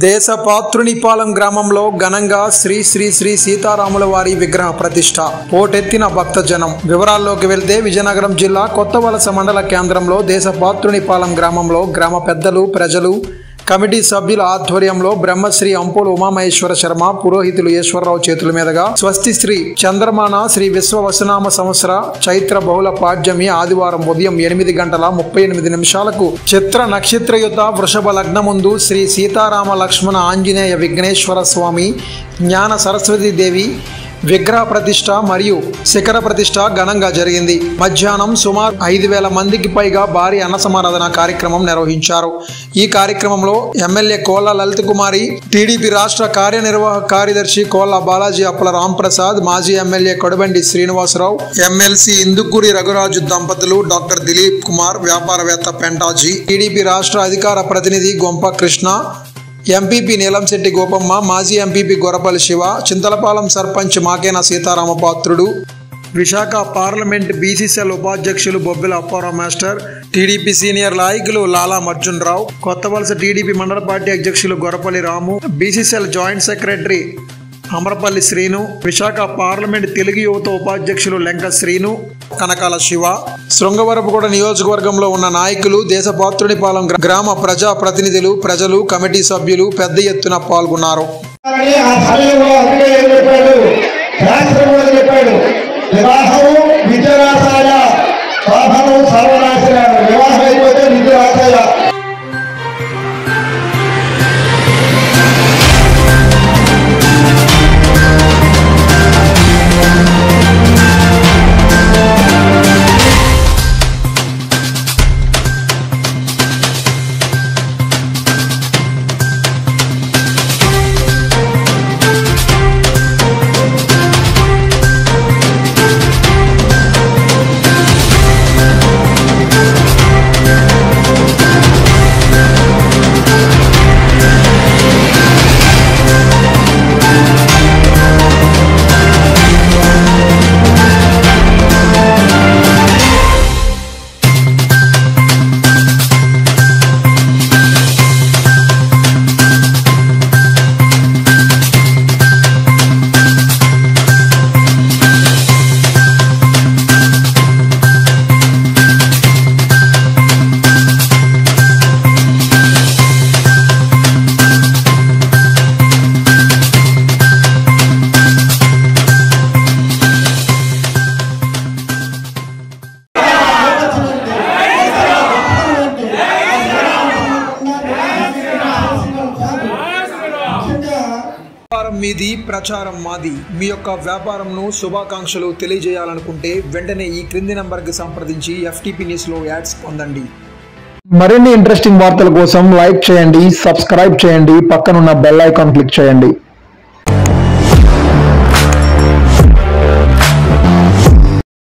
దేశపాత్రునిపాలెం గ్రామంలో ఘనంగా శ్రీ శ్రీ శ్రీ సీతారాముల వారి విగ్రహ ప్రతిష్ఠ. పోటెత్తిన భక్తజనం. వివరాల్లోకి వెళ్తే విజయనగరం జిల్లా కొత్తవలస మండల కేంద్రంలో దేశపాత్రునిపాలెం గ్రామంలో గ్రామ పెద్దలు, ప్రజలు, కమిటీ సభ్యుల ఆధ్వర్యంలో బ్రహ్మశ్రీ అంపోలు ఉమామహేశ్వర శర్మ పురోహితులు ఈశ్వరరావు చేతుల మీదుగా స్వస్తి శ్రీ చంద్రమాన శ్రీ విశ్వవసనామ సంవత్సర చైత్ర బహుళ పాడ్యమి ఆదివారం ఉదయం 8:38 చిత్ర నక్షత్రయుత వృషభ లగ్నముందు శ్రీ సీతారామ లక్ష్మణ ఆంజనేయ విఘ్నేశ్వర స్వామి జ్ఞాన సరస్వతి దేవి విగ్రహ ప్రతిష్ఠ మరియు శిఖర ప్రతిష్ఠ ఘనంగా జరిగింది. మధ్యాహ్నం సుమారు 5,000 మందికి పైగా భారీ అన్న సమారాధన కార్యక్రమం నిర్వహించారు. ఈ కార్యక్రమంలో ఎమ్మెల్యే కోళ్ల లలిత కుమారి, టీడీపీ రాష్ట్ర కార్యనిర్వాహక కార్యదర్శి కోళ్ల బాలాజీ అప్పల రాంప్రసాద్, మాజీ ఎమ్మెల్యే కొడబండి శ్రీనివాసరావు, ఎమ్మెల్సీ ఇందుకూరి రఘురాజు దంపతులు, డాక్టర్ దిలీప్ కుమార్, వ్యాపారవేత్త పెంటాజీ, టీడీపీ రాష్ట్ర అధికార ప్రతినిధి గొంప కృష్ణ, ఎంపీపీ నీలంశెట్టి గోపమ్మ, మాజీ MPP Gorapalli Shiva, Chintalapalem sarpanch Makena Seetharama Patrudu, Visakha parliament BCCL ఉపాధ్యక్షులు Bobbili Apparao master, TDP senior నాయకులు లాలా అర్జున్ రావు, కొత్తవలస టీడీపీ మండల పార్టీ అధ్యక్షులు Gorapalli Ramu, BCCL joint secretary Amarapalli Srinu, Visakha parliament Telugu యువత ఉపాధ్యక్షులు లెంక శ్రీను, కనకాల శివ, శృంగవరపుకోట నియోజకవర్గంలో ఉన్న నాయకులు, దేశపాత్రునిపాలెం గ్రామ ప్రజా ప్రతినిధులు, ప్రజలు, కమిటీ సభ్యులు పెద్ద ఎత్తున పాల్గొన్నారు. మీది ప్రచారం మాది. మీ యొక్క వ్యాపారంను శుభాకాంక్షలు తెలియజేయాలనుకుంటే వెంటనే ఈ క్రింది నంబర్కి సంప్రదించి FTP న్యూస్ లో యాడ్స్ పొందండి. మరిన్ని ఇంట్రెస్టింగ్ వార్తల కోసం లైక్ చేయండి, సబ్స్క్రైబ్ చేయండి, పక్కనున్న బెల్ ఐకాన్ క్లిక్ చేయండి.